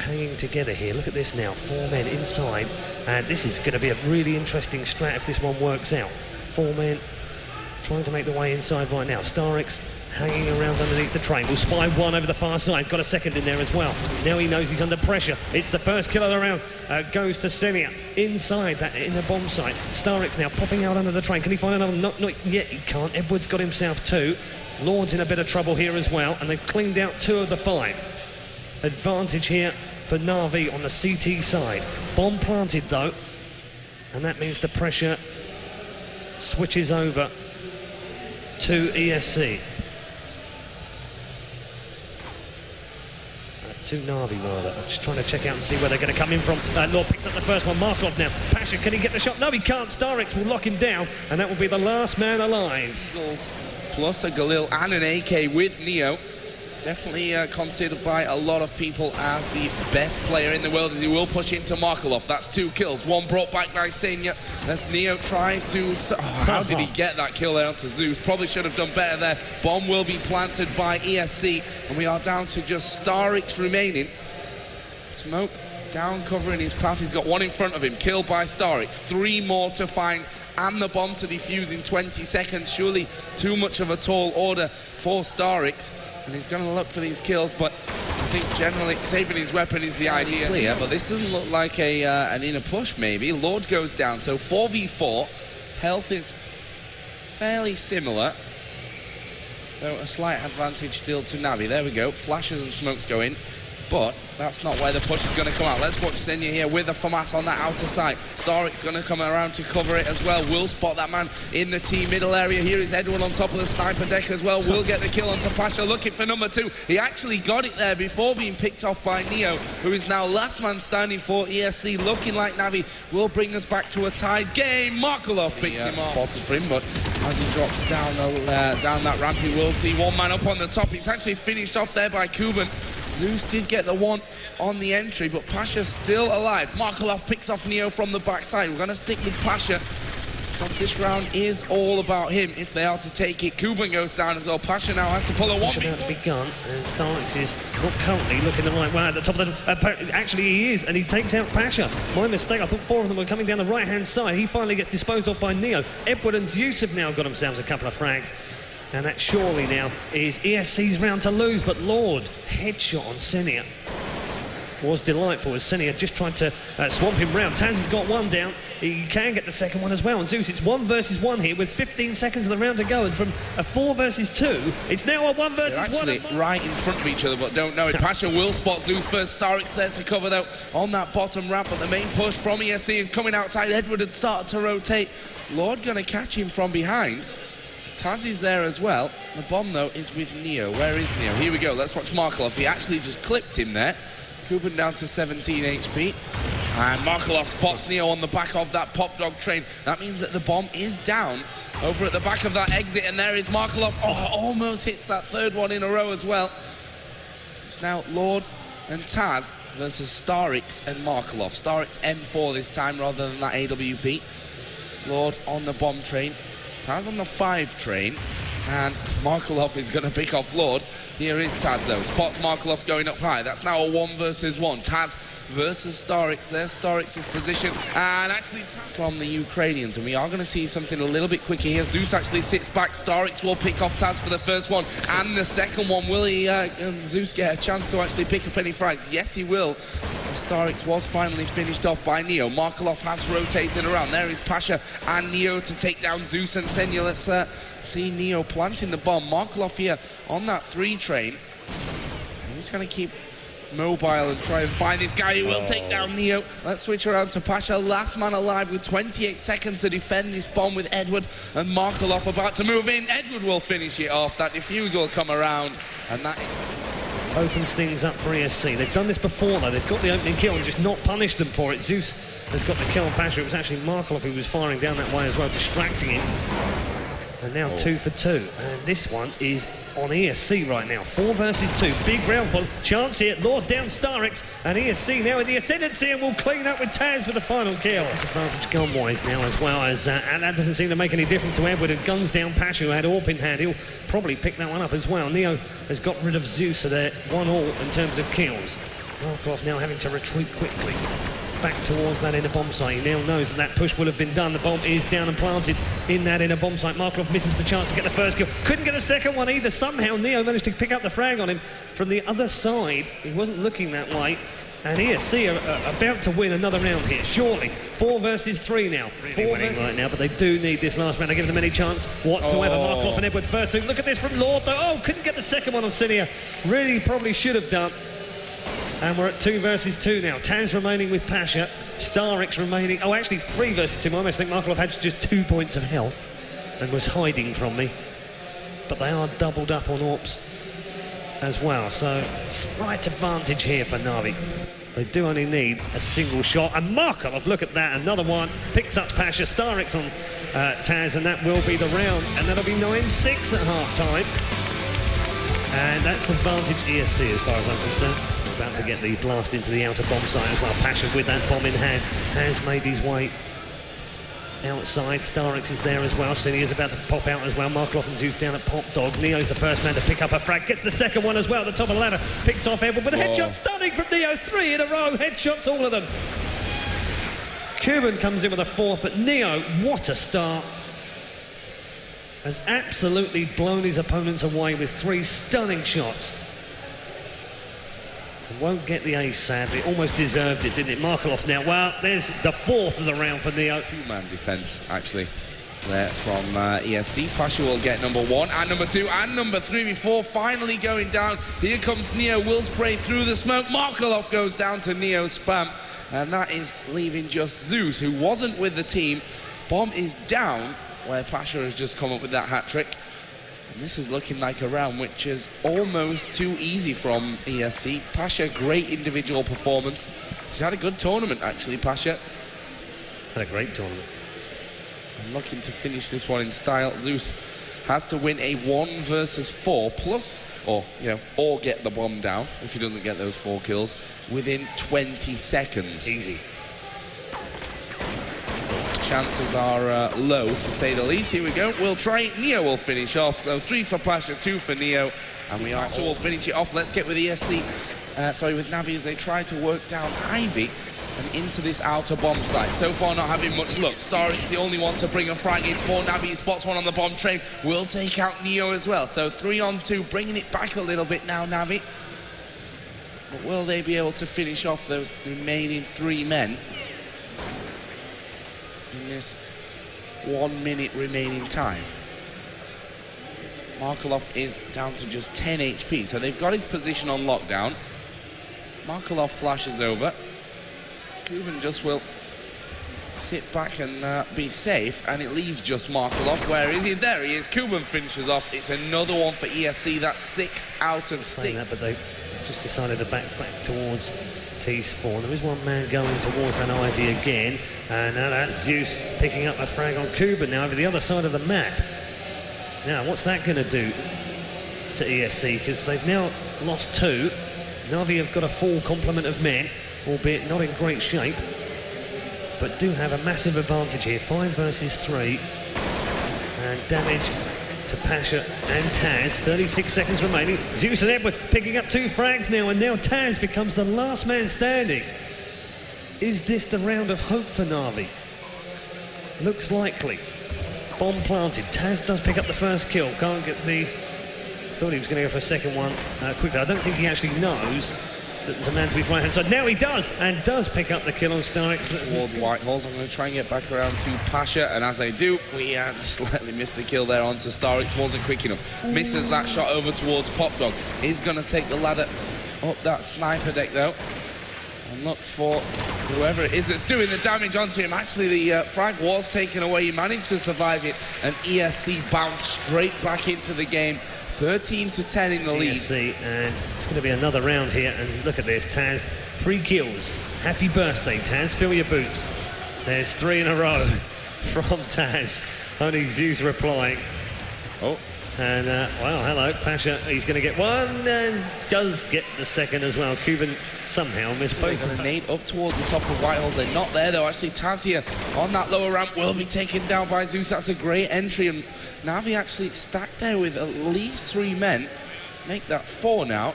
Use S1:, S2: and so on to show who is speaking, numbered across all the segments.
S1: hanging together here. Look at this now, 4 men inside, and this is going to be a really interesting strat if this one works out. 4 men trying to make the way inside right now. Starix hanging around underneath the train. Will spy one over the far side. Got a second in there as well. Now he knows he's under pressure. It's the first kill of the round. Goes to Senia inside that inner bomb site. Starix now popping out under the train. Can he find another? Not yet. He can't. Edward's got himself 2. Lord's in a bit of trouble here as well, and they've cleaned out 2 of the 5. Advantage here for NaVi on the CT side. Bomb planted though, and that means the pressure switches over to ESC. To NaVi rather. I'm just trying to check out and see where they're going to come in from. Lord picks up the first one. Markov now. Pasha, can he get the shot? No, he can't. Starix will lock him down, and that will be the last man alive.
S2: Plus a Galil and an AK with Neo. Definitely considered by a lot of people as the best player in the world, as he will push into Markelov. That's 2 kills. 1 brought back by Senia as Neo tries to... how did he get that kill there onto Zeus? Probably should have done better there. Bomb will be planted by ESC, and we are down to just Starix remaining. Smoke down covering his path. He's got 1 in front of him, killed by Starix. 3 more to find, and the bomb to defuse in 20 seconds. Surely too much of a tall order for Starix, and he's going to look for these kills, but I think generally saving his weapon is the idea. Clear, but this doesn't look like an inner push maybe. Lord goes down, so 4v4. Health is fairly similar, though a slight advantage still to NaVi. There we go, flashes and smokes go in, but that's not where the push is going to come out. Let's watch Senia here with the FAMAS on that outer side. Starix going to come around to cover it as well. Will spot that man in the T middle area. Here is Edward on top of the sniper deck as well. Will get the kill onto Pasha, looking for number 2. He actually got it there before being picked off by Neo, who is now last man standing for ESC. Looking like NaVi will bring us back to a tied game. Markelov picks him off. Spotted for him, but as he drops down that ramp, he will see 1 man up on the top. It's actually finished off there by Kuban. Zeus did get the 1 on the entry, but Pasha's still alive. Markelov picks off Neo from the backside. We're going to stick with Pasha, because this round is all about him if they are to take it. Kuban goes down as well. Pasha now has to pull a 1v1.
S1: About to be gone, and Starix is not currently looking the right way at the top of the... actually, he is, and he takes out Pasha. My mistake, I thought 4 of them were coming down the right-hand side. He finally gets disposed of by Neo. Edward and Zeus have now got themselves a couple of frags. And that surely now is ESC's round to lose, but Lord, headshot on Senia was delightful as Senia just tried to swamp him round. Taz has got 1 down. He can get the second one as well. And Zeus, it's 1 versus 1 here with 15 seconds of the round to go. And from a 4 versus 2, it's now a 1 versus 1.
S2: They're actually right in front of each other, but don't know it. Pasha will spot Zeus first. Starix there to cover though on that bottom ramp. But the main push from ESC is coming outside. Edward had started to rotate. Lord going to catch him from behind. Taz is there as well. The bomb, though, is with Neo. Where is Neo? Here we go. Let's watch Markelov. He actually just clipped him there. Kuban down to 17 HP. And Markelov spots Neo on the back of that pop dog train. That means that the bomb is down over at the back of that exit. And there is Markelov. Oh, almost hits that 3rd one in a row as well. It's now Lord and Taz versus Starix and Markelov. Starix M4 this time rather than that AWP. Lord on the bomb train. Taz on the 5 train, and Markelov is going to pick off Lord. Here is Taz though, spots Markelov going up high. That's now a 1 versus 1. Taz versus Starix. There's Starix's position, and actually from the Ukrainians, and we are going to see something a little bit quicker here. Zeus actually sits back. Starix will pick off Taz for the first one, and the second one. Will he, Zeus get a chance to actually pick up any frags? Yes, he will. Starix was finally finished off by Neo. Markelov has rotated around. There is Pasha and Neo to take down Zeus and Senia. Let's see Neo planting the bomb. Markelov here on that 3 train. And he's going to keep mobile and try and find this guy who will take down Neo. Let's switch around to Pasha. Last man alive with 28 seconds to defend this bomb with Edward and Markelov about to move in. Edward will finish it off. That defuse will come around, and that
S1: opens things up for ESC. They've done this before though. They've got the opening kill and just not punished them for it. Zeus has got the kill on Pasha. It was actually Markelov who was firing down that way as well, distracting him. And now 2 for 2. And this one is on ESC right now. 4 versus 2. Big round full. Chance here. Lord down Starix. And ESC now with the ascendancy and will clean up with Taz with the final kill. Disadvantage gun-wise now as well as... and that doesn't seem to make any difference to Edward, who guns down Pasha, who had AWP in hand. He'll probably pick that one up as well. Neo has got rid of Zeus, so they're 1-1 in terms of kills. Markov now having to retreat quickly back towards that inner bomb site. He now knows that that push will have been done. The bomb is down and planted in that inner bomb site. Markov misses the chance to get the first kill. Couldn't get a second one either. Somehow Neo managed to pick up the frag on him from the other side. He wasn't looking that way. And ESC are about to win another round here, surely. 4 versus 3 now. Really winning right now, but they do need this last round. I give them any chance whatsoever. Markov and Edward first two. Look at this from Lord, though. Oh, couldn't get the second one on Cinia. Really probably should have done. And we're at 2 versus 2 now. Taz remaining with Pasha. Starix remaining... Oh, actually, 3 versus 2. I almost think Markov had just 2 points of health and was hiding from me. But they are doubled up on AWPs as well. So, slight advantage here for NaVi. They do only need a single shot. And Markov, look at that. Another one. Picks up Pasha. Starix on Taz, and that will be the round. And that'll be 9-6 at half-time. And that's advantage ESC as far as I'm concerned. About to get the blast into the outer bomb site as well. Pasha with that bomb in hand has made his way outside. Starix is there as well. Cinia is about to pop out as well. Markov and Zeus down at Pop Dog. Neo's the first man to pick up a frag. Gets the second one as well at the top of the ladder. Picks off Edward, but a headshot stunning from Neo. 3 in a row. Headshots, all of them. Cuban comes in with a 4th, but Neo, what a start. Has absolutely blown his opponents away with 3 stunning shots. Won't get the ace, sadly. Almost deserved it, didn't it? Markov now. Well, there's the 4th of the round for Neo.
S2: 2-man defence, actually, there from ESC. Pasha will get number 1 and number 2 and number 3 before finally going down. Here comes Neo, will spray through the smoke. Markov goes down to Neo's spam, and that is leaving just Zeus, who wasn't with the team. Bomb is down, where Pasha has just come up with that hat-trick. And this is looking like a round which is almost too easy from ESC. Pasha, great individual performance. He's had a good tournament, actually, Pasha.
S1: Had a great tournament.
S2: And looking to finish this one in style. Zeus has to win a 1 versus 4 plus, or, you know, or get the bomb down if he doesn't get those 4 kills within 20 seconds.
S1: Easy.
S2: Chances are low, to say the least. Here we go. We'll try. Neo will finish off. So 3 for Pasha, 2 for Neo. And Pasha will finish it off. Let's get with ESC. With NaVi as they try to work down Ivy and into this outer bomb site. So far not having much luck. Starix the only one to bring a frag in for NaVi. He spots one on the bomb train. Will take out Neo as well. So 3 on 2, bringing it back a little bit now, NaVi. But will they be able to finish off those remaining 3 men in this 1 minute remaining time? Markov is down to just 10 HP, so they've got his position on lockdown. Markov flashes over. Cuban just will sit back and be safe, and it leaves just Markov. Where is he? There he is. Cuban finishes off. It's another one for ESC. That's 6 out of 6.
S1: That, but they just decided to back towards T-Spawn. There is one man going towards that Ivy again, and now that's Zeus picking up a frag on Cuban now over the other side of the map. Now, what's that going to do to ESC? Because they've now lost 2. NaVi have got a full complement of men, albeit not in great shape, but do have a massive advantage here. 5 versus 3, and damage to Pasha and Taz. 36 seconds remaining. Zeus and Edward picking up 2 frags now, and now Taz becomes the last man standing. Is this the round of hope for NaVi? Looks likely. Bomb planted. Taz does pick up the first kill. Can't get the... Thought he was going to go for a second one quickly. I don't think he actually knows that there's a man to his right hand side. Now he does, and does pick up the kill on Starix.
S2: Towards Whitehorse. I'm going to try and get back around to Pasha, and as I do, we slightly missed the kill there onto Starix. Wasn't quick enough. Misses that shot over towards Pop Dog. Is going to take the ladder up that sniper deck, though. And looks for whoever it is that's doing the damage onto him. Actually, the frag was taken away. He managed to survive it, and ESC bounced straight back into the game. 13-10 in the lead. ESC, and it's going to be another round here. And look at this, Taz, 3 kills. Happy birthday, Taz. Fill your boots. There's 3 in a row from Taz. Only Zeus replying. Oh. And, well, hello, Pasha. He's going to get 1 and does get the second as well. Cuban somehow missed both. Going to nade up towards the top of Whitehall. They're not there, though. Actually, Taz here on that lower ramp will be taken down by Zeus. That's a great entry. And NaVi actually stacked there with at least 3 men. Make that 4 now.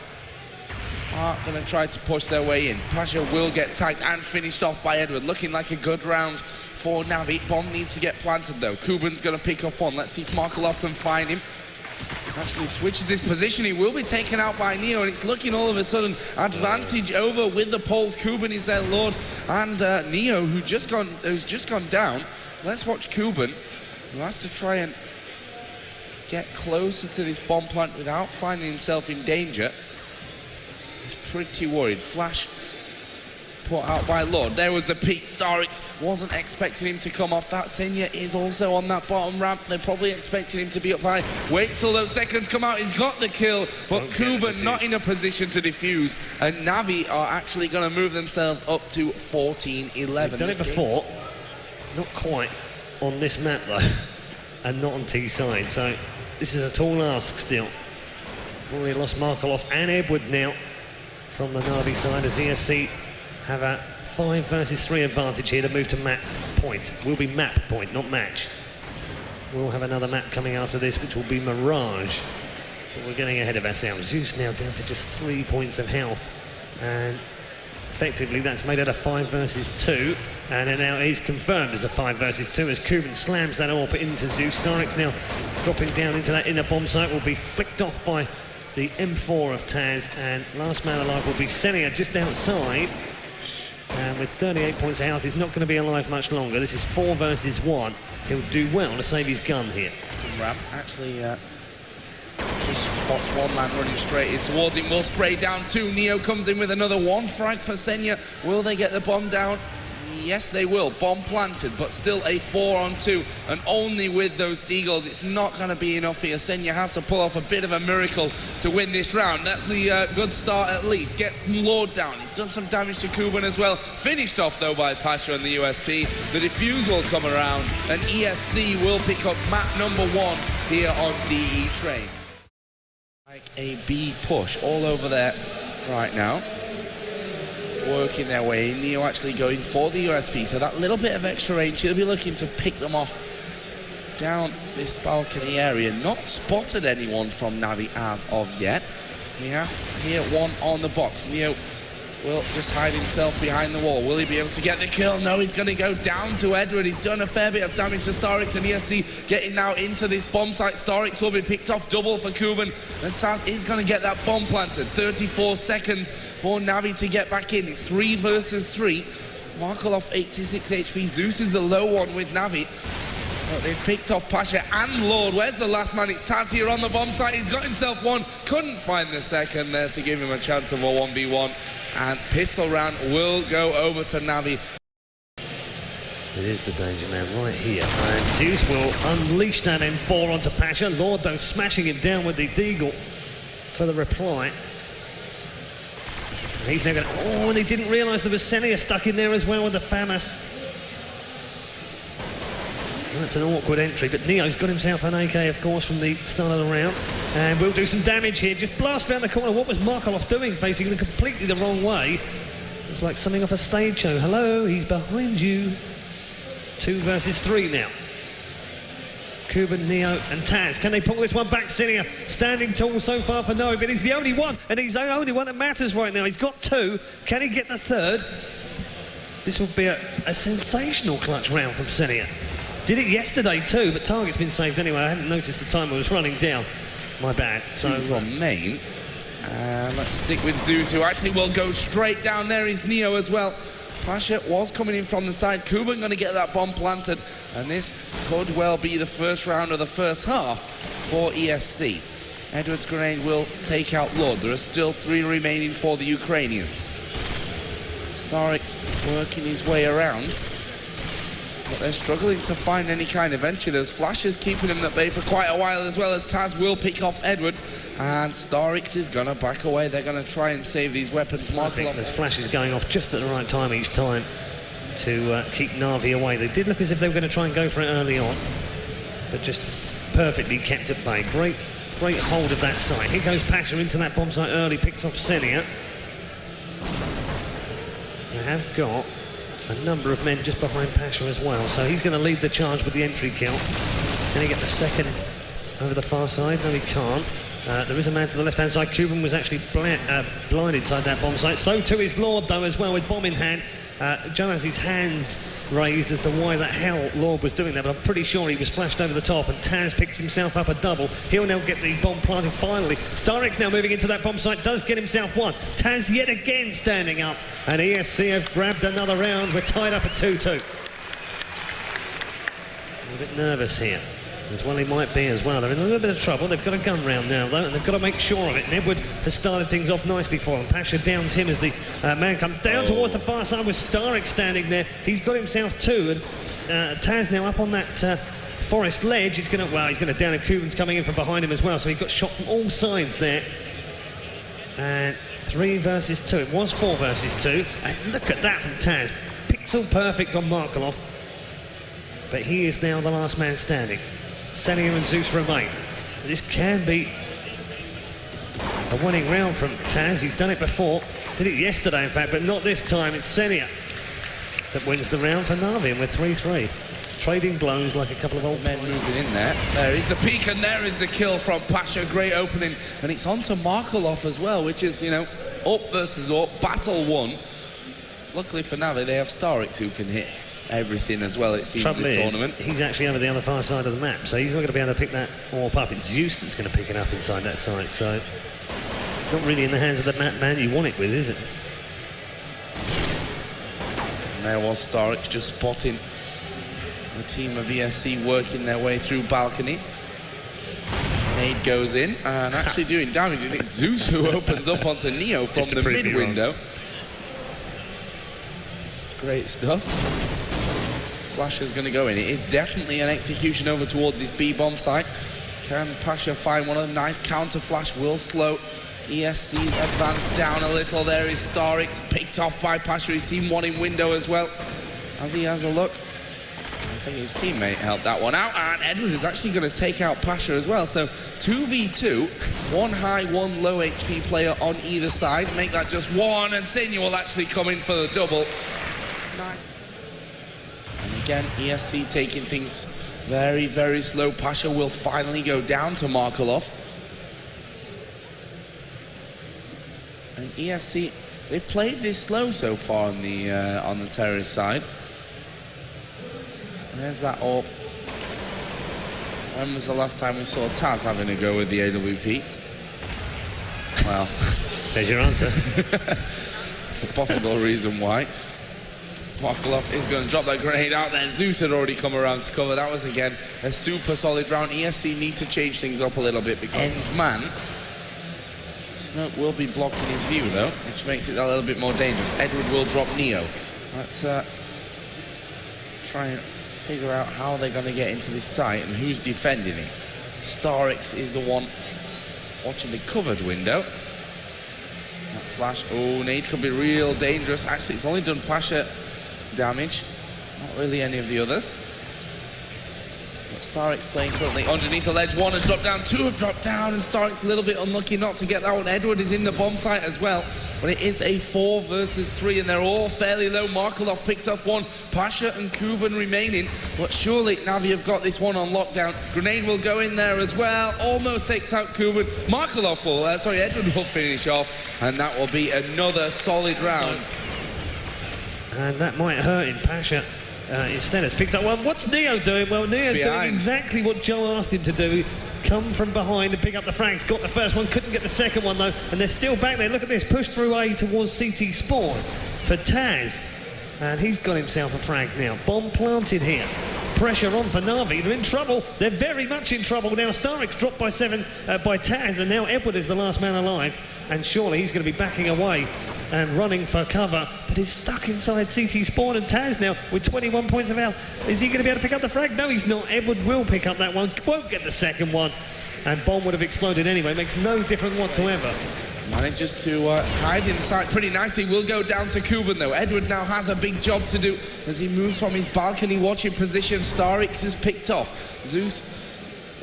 S2: are going to try to push their way in. Pasha will get tagged and finished off by Edward. Looking like a good round for NaVi. Bomb needs to get planted though. Kuban's going to pick off one. Let's see if Markelov can find him. Actually switches his position. He will be taken out by Neo, and it's looking all of a sudden advantage over with the Poles. Kuban is their lord, and Neo, who's just gone down. Let's watch Kuban, who has to try and get closer to this bomb plant without finding himself in danger. He's pretty worried. Flash put out by Lord. There was the peak. Starix wasn't expecting him to come off that. Senya is also on that bottom ramp. They're probably expecting him to be up high. Wait till those seconds come out. He's got the kill, but Kuban not in a position to defuse. And NaVi are actually going to move themselves up to 14-11.
S1: They've done it before. Not quite on this map though, and not on T-side. So this is a tall ask still. We've already lost Markelov and Edward now from the NaVi side, as ESC have a 5 versus 3 advantage here to move to map point. Will be map point, not match. We'll have another map coming after this, which will be Mirage. But we're getting ahead of ourselves. Zeus now down to just 3 points of health. And effectively that's made it a 5 versus 2. And then now is confirmed as a 5 versus 2 as Kuban slams that AWP into Zeus. Starix now dropping down into that inner bomb site, will be flicked off by the M4 of Taz. And last man alive will be Senia just outside. And with 38 points of health, he's not going to be alive much longer. This is 4 versus 1. He'll do well to save his gun here.
S2: Ramp actually just spots one man running straight in towards him. Will spray down 2. Neo comes in with another 1 frag for Senya. Will they get the bomb down? Yes, they will. Bomb planted, but still a 4-on-2. And only with those deagles, it's not going to be enough here. Senya has to pull off a bit of a miracle to win this round. That's the good start at least. Gets Lord down. He's done some damage to Kuban as well. Finished off, though, by Pasha and the USP. The defuse will come around, and ESC will pick up map number 1 here on DE Train. Like a B push all over there right now. Working their way in. Neo actually going for the USP, so that little bit of extra range, he'll be looking to pick them off down this balcony area. Not spotted anyone from NaVi as of yet. We have here one on the box. Neo will just hide himself behind the wall. Will he be able to get the kill? No, he's going to go down to Edward. He's done a fair bit of damage to Starix, and ESC getting now into this bomb site. Starix will be picked off double for Kuban, and Taz is going to get that bomb planted. 34 seconds for NaVi to get back in. It's 3 versus 3. Markelov 86 HP. Zeus is the low one with NaVi. But they've picked off Pasha and Lord. Where's the last man? It's Taz here on the bomb site. He's got himself one. Couldn't find the second there to give him a chance of a 1v1. And pistol round will go over to NaVi.
S1: It is the danger man right here. And Zeus will unleash that M4 onto Pasha. Lord, though, smashing him down with the deagle for the reply. And he's now going to... Oh, and he didn't realise there was Senia stuck in there as well with the FAMAS. That's an awkward entry, but Neo's got himself an AK, of course, from the start of the round. And we'll do some damage here. Just blast around the corner. What was Markelov doing, facing them completely the wrong way? It was like something off a stage show. Hello, he's behind you. 2 versus 3 now. Kuban, Neo and Taz. Can they pull this one back? Senia standing tall so far for NaVi, but he's the only one, and he's the only one that matters right now. He's got 2. Can he get the 3rd? This will be a sensational clutch round from Senia. Did it yesterday too, but target's been saved anyway. I hadn't noticed the time I was running down. My bad. So
S2: from main, let's stick with Zeus, who actually will go straight down. There is Neo as well. Pasha was coming in from the side. Kuban going to get that bomb planted, and this could well be the first round of the first half for ESC. Edward's grenade will take out Lord. There are still 3 remaining for the Ukrainians. Starix working his way around, but they're struggling to find any kind of entry. There's flashes keeping them at bay for quite a while, as well as Taz will pick off Edward, and Starix is going to back away. They're going to try and save these weapons.
S1: I think there's flashes going off just at the right time each time to keep NaVi away. They did look as if they were going to try and go for it early on, but just perfectly kept at bay. Great hold of that site. Here goes Pasha into that bomb site early, picks off Senia. They have got a number of men just behind Pasha as well, so he's going to lead the charge with the entry kill. Can he get the second over the far side? No, he can't. There is a man to the left-hand side. Cuban was actually blind inside that bomb site. So too is Lord, though, as well, with bomb in hand. Joe has his hands raised as to why the hell Lord was doing that, but I'm pretty sure he was flashed over the top, and Taz picks himself up a double. He'll now get the bomb planted finally. Starix now moving into that bomb site, does get himself one. Taz yet again standing up, and ESC have grabbed another round. We're tied up at 2-2. A bit nervous here. As well he might be as well. They're in a little bit of trouble. They've got a gun round now, though, and they've got to make sure of it. And Edward has started things off nicely for them. Pasha downs him as the man comes down towards the far side with Starix standing there. He's got himself two, and Taz now up on that forest ledge. He's going to down him. Cuban's coming in from behind him as well, so he got shot from all sides there. And 3 versus 2. It was 4 versus 2. And look at that from Taz. Pixel perfect on Markelov. But he is now the last man standing. Senia and Zeus remain. This can be a winning round from Taz. He's done it before. Did it yesterday, in fact, but not this time. It's Senia that wins the round for NaVi, and we're 3-3. Trading blows like a couple of old
S2: men moving in there. There is the peak, and there is the kill from Pasha. Great opening. And it's on to Markelov as well, which is, you know, up versus up. Battle won. Luckily for NaVi, they have Starix who can hit everything as well, it seems, this tournament.
S1: He's actually over the other far side of the map, so he's not going to be able to pick that AWP up. It's Zeus that's going to pick it up inside that site, so not really in the hands of the map man you want it with, is it?
S2: And there was Starix just spotting the team of ESC working their way through balcony. Nade goes in and actually doing damage, and it's Zeus who opens up onto Neo from the mid window. Great stuff. Flash is going to go in. It is definitely an execution over towards this B-bomb site. Can Pasha find one of them? Nice counter flash will slow ESC's advance down a little. There is Starix, picked off by Pasha. He's seen one in window as well. As he has a look, I think his teammate helped that one out, and Edward is actually going to take out Pasha as well. So 2v2, one high, one low HP player on either side. Make that just one, and Senia will actually come in for the double. And again, ESC taking things very, very slow. Pasha will finally go down to Markelov. And ESC, they've played this slow so far on the terrorist side. And there's that AWP. When was the last time we saw Taz having a go with the AWP? Well,
S1: there's your answer.
S2: It's a possible reason why. Markelov is going to drop that grenade out there. Zeus had already come around to cover. That was, again, a super solid round. ESC need to change things up a little bit because Endman Smoke will be blocking his view, though, which makes it a little bit more dangerous. Edward will drop Neo. Let's try and figure out how they're going to get into this site and who's defending it. Starix is the one watching the covered window. That flash, oh, nade could be real dangerous. Actually, it's only done Pasha damage, not really any of the others. But Starix playing currently underneath the ledge. One has dropped down, two have dropped down, and Starix a little bit unlucky not to get that one. Edward is in the bomb site as well, but it is a 4 versus 3, and they're all fairly low. Markelov picks up one, Pasha and Kuban remaining, but surely NaVi have got this one on lockdown. Grenade will go in there as well, almost takes out Kuban. Markelov will, Edward will finish off, and that will be another solid round.
S1: And that might hurt him. Pasha instead has picked up one. What's Neo doing? Well, Neo's doing exactly what Joe asked him to do. Come from behind and pick up the frags. Got the first one, couldn't get the second one though. And they're still back there. Look at this, push through A towards CT Spawn for Taz. And he's got himself a frag now. Bomb planted here. Pressure on for NaVi. They're in trouble. They're very much in trouble now. Starix dropped by 7 by Taz, and now Edward is the last man alive. And surely he's going to be backing away and running for cover, but he's stuck inside CT Spawn, and Taz now with 21 points of health. Is he going to be able to pick up the frag? No, he's not. Edward will pick up that one, won't get the second one, and bomb would have exploded anyway. Makes no difference whatsoever.
S2: Manages to hide inside pretty nicely. Will go down to Kuban though. Edward now has a big job to do as he moves from his balcony watching position. Starix is picked off. Zeus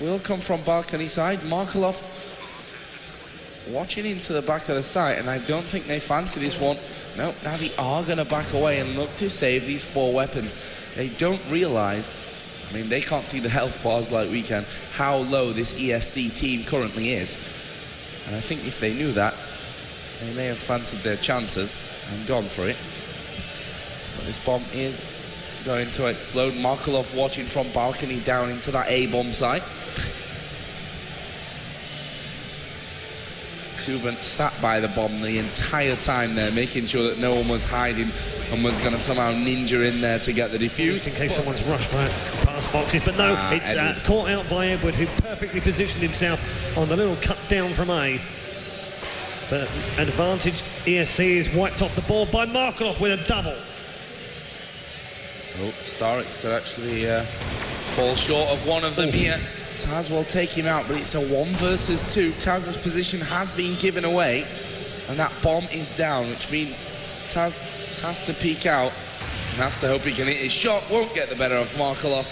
S2: will come from balcony side. Markelov watching into the back of the site, and I don't think they fancy this one. No, NaVi are going to back away and look to save these 4 weapons. They don't realise, I mean, they can't see the health bars like we can, how low this ESC team currently is. And I think if they knew that, they may have fancied their chances and gone for it. But this bomb is going to explode. Markelov watching from balcony down into that A-bomb site. Kuban sat by the bomb the entire time there, making sure that no one was hiding and was going to somehow ninja in there to get the defuse.
S1: Just in case someone's rushed past boxes, but no, it's caught out by Edward, who perfectly positioned himself on the little cut down from A. But advantage ESC is wiped off the board by Markelov with a double.
S2: Oh, Starix could actually fall short of one of them here. Taz will take him out, but it's a 1 versus 2. Taz's position has been given away, and that bomb is down, which means Taz has to peek out and has to hope he can hit his shot. Won't get the better of Markelov.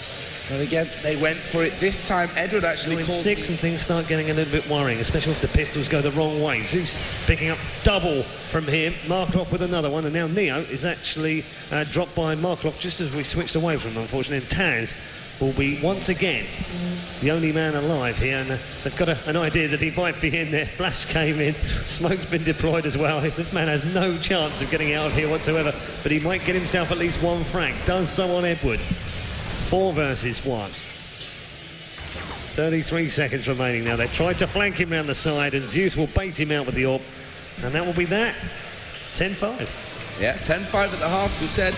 S2: But again, they went for it this time. Edward actually called
S1: 6 and things start getting a little bit worrying, especially if the pistols go the wrong way. Zeus picking up double from him. Markelov with another one, and now Neo is actually dropped by Markelov just as we switched away from him, unfortunately. And Taz will be once again the only man alive here, and they've got an idea that he might be in there. Flash came in, smoke's been deployed as well. This man has no chance of getting out of here whatsoever, but he might get himself at least 1 frag. Does so on Edward. 4 versus 1. 33 seconds remaining now. They tried to flank him round the side, and Zeus will bait him out with the AWP, and that will be that. 10-5.
S2: Yeah, 10-5 at the half. We said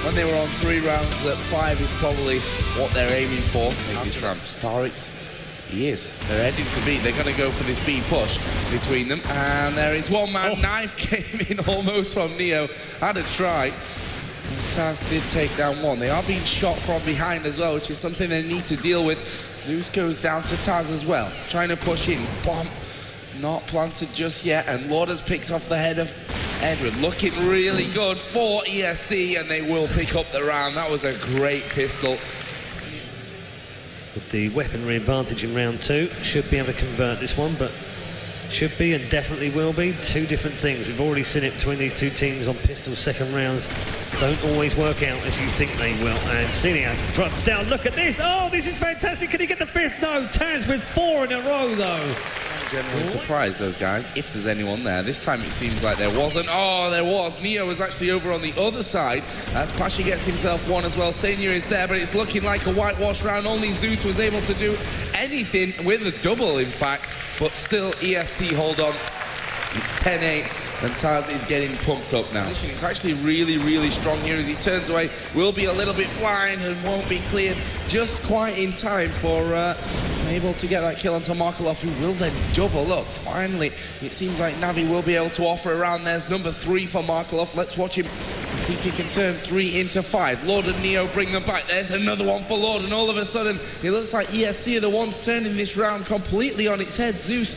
S2: when they were on 3 rounds that 5 is probably what they're aiming for. Take this round. Starix, he is. They're heading to B. They're going to go for this B push between them. And there is one man. Knife came in almost from Neo. Had a try. Taz did take down 1. They are being shot from behind as well, which is something they need to deal with. Zeus goes down to Taz as well, trying to push in. Bomb not planted just yet, and Lord has picked off the head of Edward. Looking really good for ESC, and they will pick up the round. That was a great pistol.
S1: With the weaponry advantage in round 2, should be able to convert this one, but should be and definitely will be 2 different things. We've already seen it between these 2 teams on pistol. Second rounds don't always work out as you think they will. And Senior drops down. Look at this. Oh, this is fantastic. Can he get the 5th? No. Taz with 4 in a row, though.
S2: Generally surprised those guys, if there's anyone there. This time it seems like there wasn't. Oh, there was. Neo was actually over on the other side as Pasha gets himself 1 as well. Senior is there, but it's looking like a whitewash round. Only Zeus was able to do anything with a double, in fact. But still, ESC hold on. It's 10-8, and Taz is getting pumped up now. It's actually really, really strong here as he turns away. Will be a little bit blind and won't be cleared just quite in time for able to get that kill onto Markelov, who will then double up. Finally, it seems like NaVi will be able to offer around. There's number 3 for Markelov. Let's watch him and see if he can turn 3 into 5. Lord and Neo bring them back. There's another one for Lord, and all of a sudden, it looks like ESC are the ones turning this round completely on its head. Zeus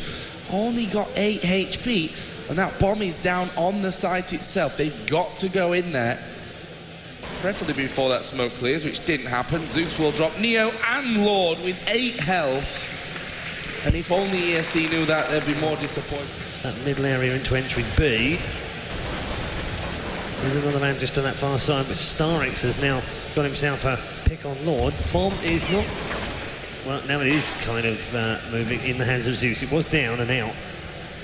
S2: only got 8 HP, and that bomb is down on the site itself. They've got to go in there, preferably before that smoke clears, which didn't happen. Zeus will drop Neo and Lord with 8 health, and if only ESC knew that, they'd be more disappointed.
S1: That middle area into entry B. There's another man just on that far side, but Starix has now got himself a pick on Lord. The bomb is not... Well, now it is kind of moving in the hands of Zeus. It was down and out.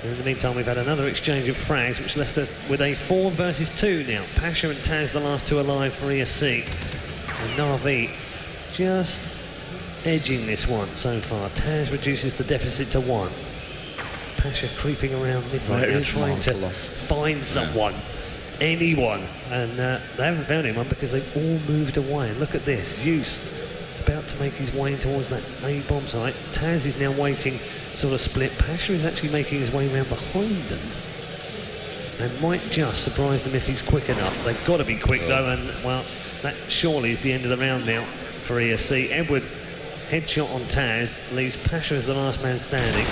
S1: And in the meantime, we've had another exchange of frags, which left us with a 4 versus 2 now. Pasha and Taz, the last 2 alive for ESC. And NaVi just edging this one so far. Taz reduces the deficit to 1. Pasha creeping around mid right now, trying to find someone, anyone. And they haven't found anyone because they've all moved away. And look at this, Zeus about to make his way towards that A bomb site. Taz is now waiting, sort of split. Pasha is actually making his way around behind them. They might just surprise them if he's quick enough. They've got to be quick though, and well, that surely is the end of the round now for ESC. Edward headshot on Taz, leaves Pasha as the last man standing.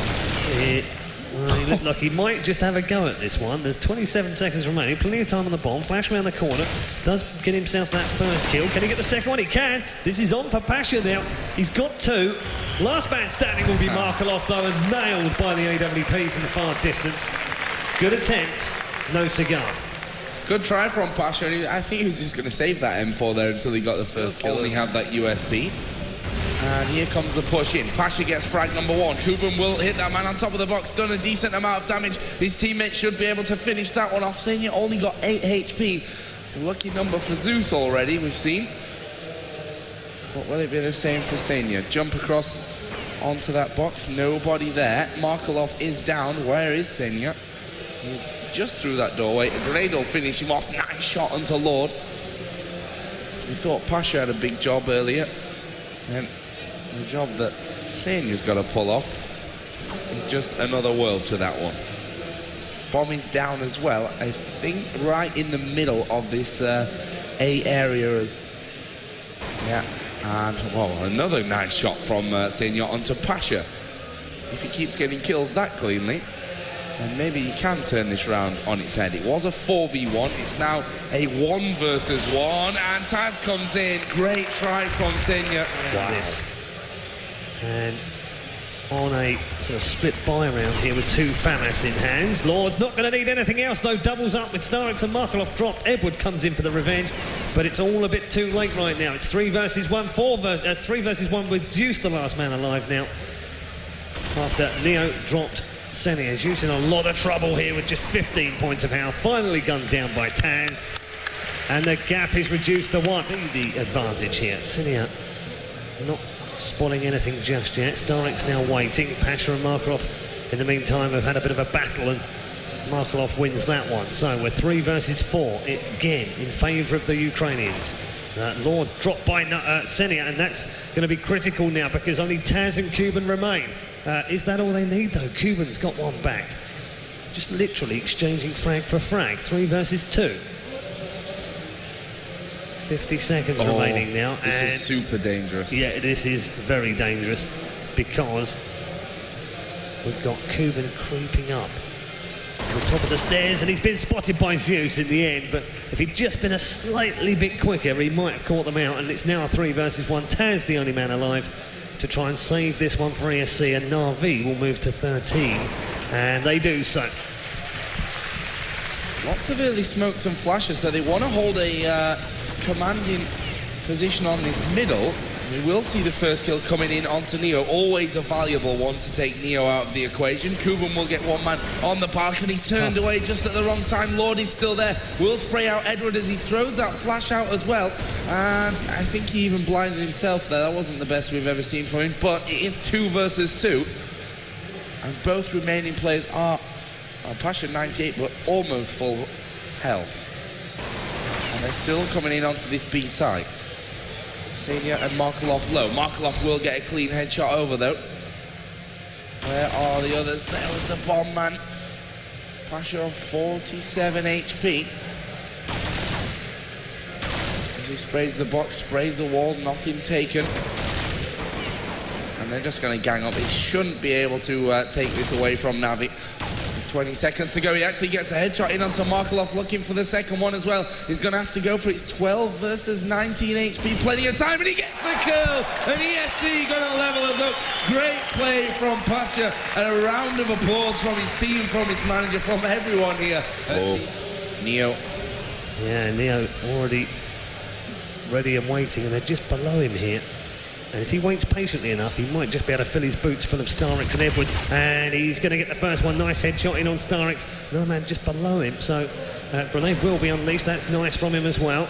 S1: Well, he looked like he might just have a go at this one. There's 27 seconds remaining, plenty of time on the bomb. Flash around the corner, does get himself that first kill. Can he get the second one? He can. This is on for Pasha now. He's got 2. Last man standing will be Markelov though, and nailed by the AWP from the far distance. Good attempt, no cigar.
S2: Good try from Pasha. I think he was just going to save that M4 there until he got the first kill. Only have that USB. And here comes the push in. Pasha gets frag number 1. Kuban will hit that man on top of the box. Done a decent amount of damage. His teammate should be able to finish that one off. Senya only got 8 HP. A lucky number for Zeus already, we've seen. But will it be the same for Senya? Jump across onto that box. Nobody there. Markelov is down. Where is Senya? He's just through that doorway. A grenade will finish him off. Nice shot onto Lord. We thought Pasha had a big job earlier. And the job that Senya's got to pull off is just another world to that one. Bomb is down as well, I think right in the middle of this A area. Yeah, and well, another nice shot from Senya onto Pasha. If he keeps getting kills that cleanly, then maybe he can turn this round on its head. It was a 4v1, it's now a 1 versus 1, and Taz comes in. Great try from Senya.
S1: Wow. And on a sort of split buy round here with 2 FAMAS in hands. Lord's not going to need anything else though. Doubles up with Starix and Markelov dropped. Edward comes in for the revenge, but it's all a bit too late right now. It's 3 versus 1, 3 versus 1 with Zeus the last man alive now. After Neo dropped Senya. Zeus in a lot of trouble here with just 15 points of health. Finally gunned down by Taz. And the gap is reduced to 1. The advantage here. Senya not spotting anything just yet. Starix now waiting. Pasha and Markelov in the meantime have had a bit of a battle, and Markelov wins that one. So we're 3 versus 4 again in favour of the Ukrainians. Lord dropped by Senya, and that's going to be critical now because only Taz and Kuban remain. Is that all they need though? Kuban's got one back. Just literally exchanging frag for frag. 3 versus 2. 50 seconds remaining now.
S2: This is super dangerous.
S1: Yeah, this is very dangerous because we've got Kuban creeping up to the top of the stairs, and he's been spotted by Zeus in the end, but if he'd just been a slightly bit quicker, he might have caught them out, and it's now a 3 versus 1. Taz the only man alive to try and save this one for ESC, and NaVi will move to 13, and they do so.
S2: Lots of early smokes and flashes, so they want to hold a commanding position on this middle. We will see the first kill coming in onto Neo. Always a valuable one to take Neo out of the equation. Kuban will get one man on the balcony. Turned away just at the wrong time. Lord is still there. Will spray out Edward as he throws that flash out as well. And I think he even blinded himself there. That wasn't the best we've ever seen from him. But it is 2 versus 2. And both remaining players are Pasha 98, but almost full health. And they're still coming in onto this B side. Senya and Markelov low. Markelov will get a clean headshot over though. Where are the others? There was the bomb man. Pasha 47 HP. As he sprays the box, sprays the wall, nothing taken. And they're just going to gang up. He shouldn't be able to take this away from NaVi. 20 seconds to go. He actually gets a headshot in onto Markelov, looking for the second one as well. He's going to have to go for it. It's 12 versus 19 HP. Plenty of time, and he gets the kill. And ESC going to level us up. Great play from Pasha, and a round of applause from his team, from his manager, from everyone here. Neo.
S1: Yeah, Neo already ready and waiting, and they're just below him here. And if he waits patiently enough, he might just be able to fill his boots full of Starix and Edward. And he's going to get the first one. Nice headshot in on Starix. Another man just below him. So grenade will be unleashed. That's nice from him as well.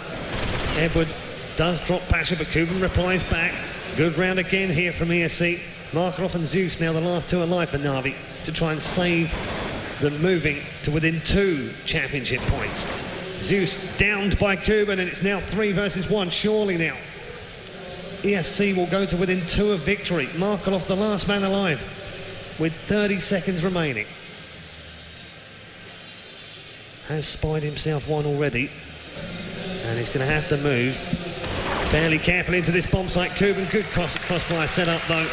S1: Edward does drop Pasha, but Kuban replies back. Good round again here from ESC. Markelov and Zeus now the last 2 alive for NaVi to try and save them moving to within 2 championship points. Zeus downed by Kuban, and it's now 3 versus 1. Surely now ESC will go to within 2 of victory. Markelov the last man alive with 30 seconds remaining. Has spied himself one already, and he's going to have to move fairly carefully into this bomb site. Kuban, good crossfire set up though.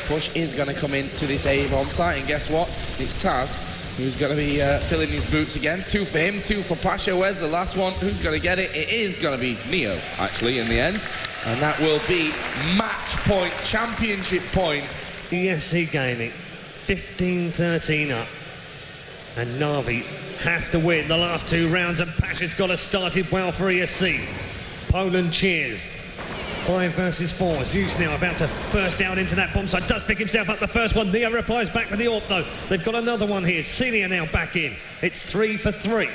S2: Push is going to come into this A bomb site, and guess what? It's Taz who's going to be filling his boots again. 2 for him, 2 for Pasha. Where's the last one? Who's going to get it? It is going to be Neo, actually, in the end. And that will be match point, championship point.
S1: ESC Gaming, 15-13 up. And NaVi have to win the last 2 rounds, and Pasha's got us started well for ESC. Poland cheers. 5 versus 4. Zeus now about to burst out into that bomb site. Does pick himself up the first one. Neo replies back with the AWP though. They've got another one here. Celia now back in. It's 3 for 3.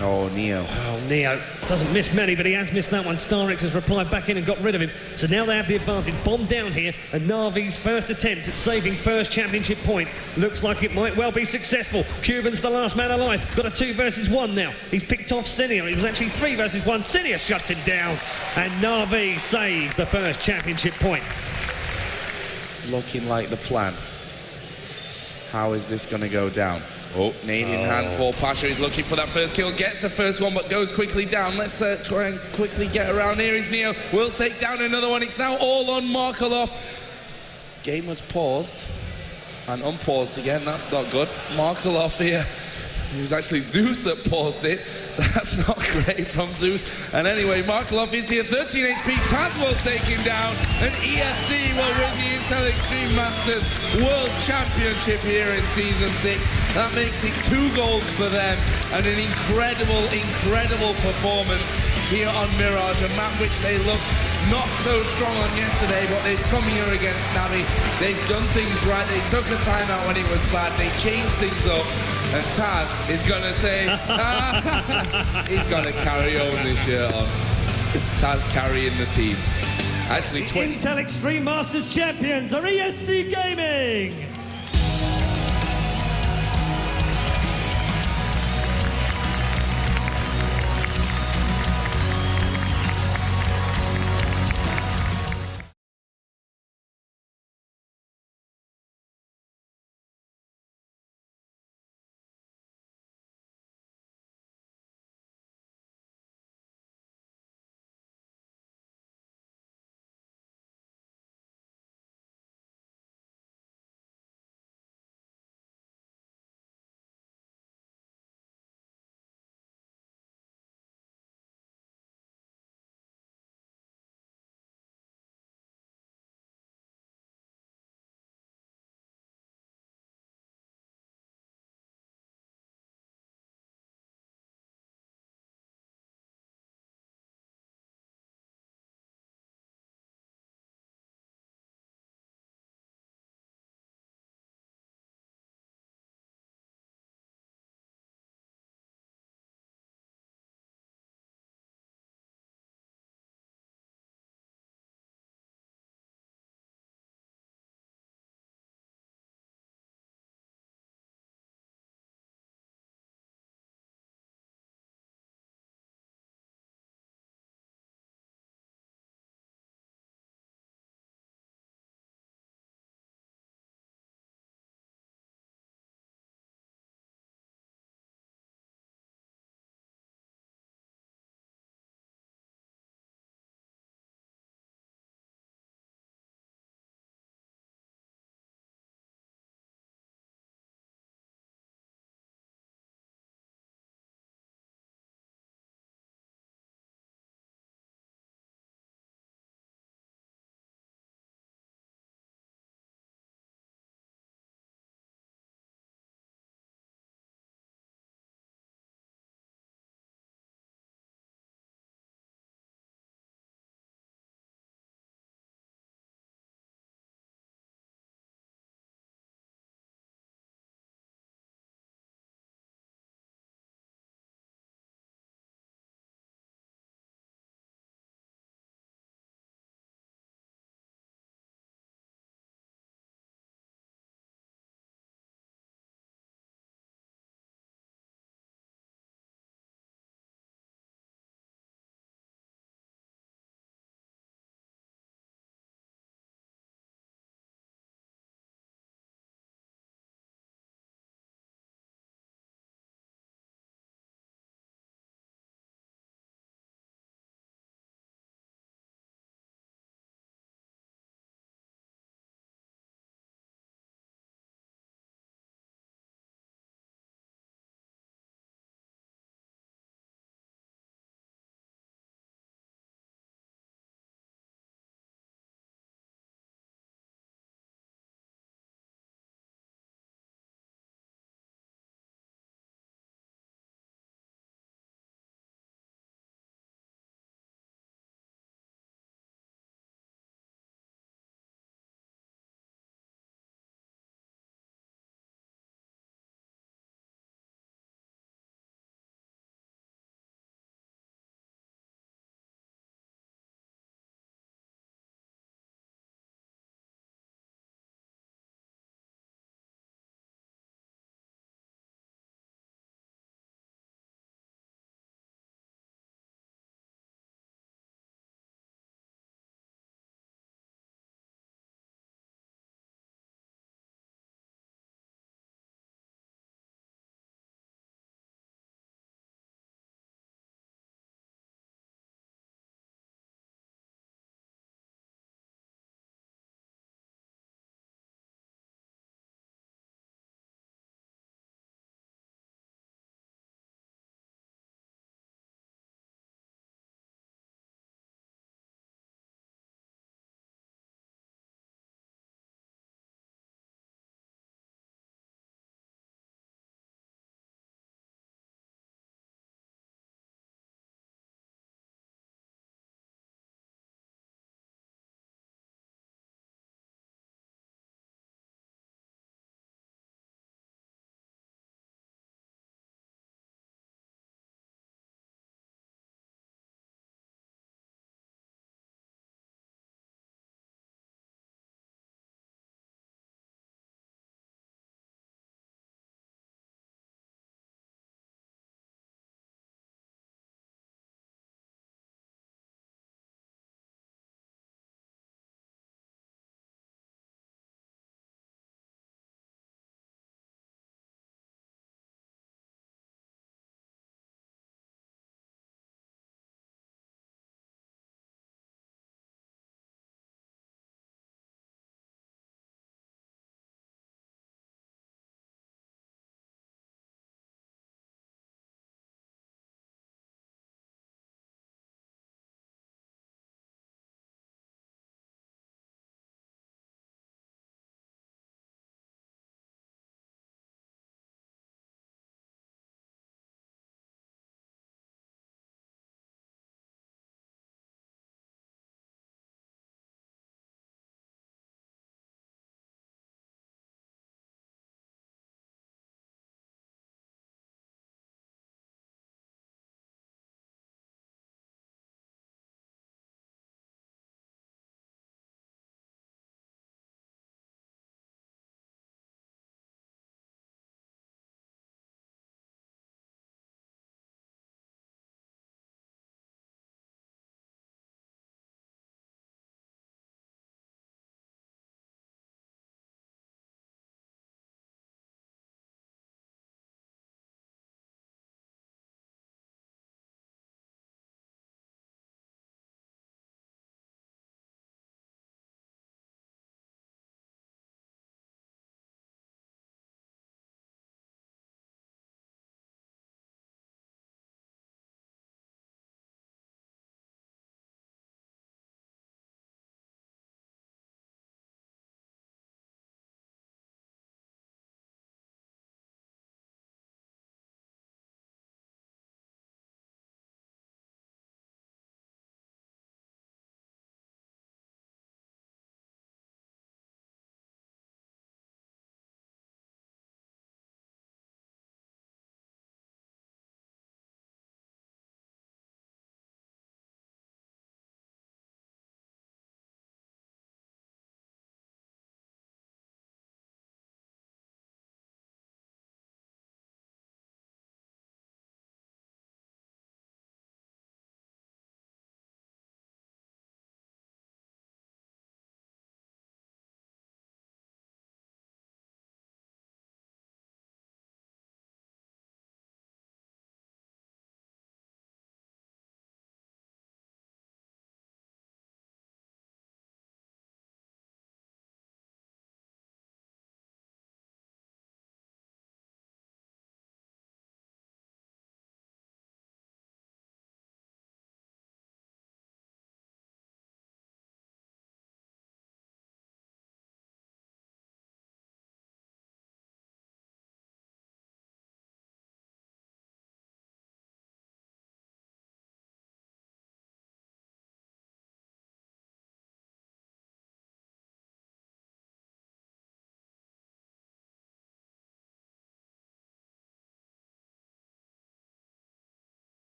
S2: Oh, Neo.
S1: Oh, Neo doesn't miss many, but he has missed that one. Starix has replied back in and got rid of him. So now they have the advantage. Bomb down here, and NaVi's first attempt at saving first championship point looks like it might well be successful. Cuban's the last man alive. Got a 2 versus 1 now. He's picked off Cinia. It was actually 3 versus 1. Cinia shuts him down, and NaVi saved the first championship point.
S2: Looking like the plan. How is this going to go down? Oh, nade in hand for Pasha. He's looking for that first kill. Gets the first one, but goes quickly down. Let's try and quickly get around. Here is Neo. Will take down another one. It's now all on Markelov. Game was paused and unpaused again. That's not good. Markelov here. It was actually Zeus that paused it. That's not great from Zeus. And anyway, Markelov is here. 13 HP. Taz will take him down. And ESC will win the Intel Extreme Masters World Championship here in Season 6. That makes it 2 golds for them. And an incredible, incredible performance here on Mirage. A map which they looked not so strong on yesterday, but they've come here against NaVi. They've done things right. They took a timeout when it was bad. They changed things up. And Taz is going to say, he's going to carry on this shirt on. Taz carrying the team. Actually,
S1: Intel Extreme Masters champions are ESC Gaming.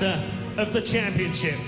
S1: of the championship.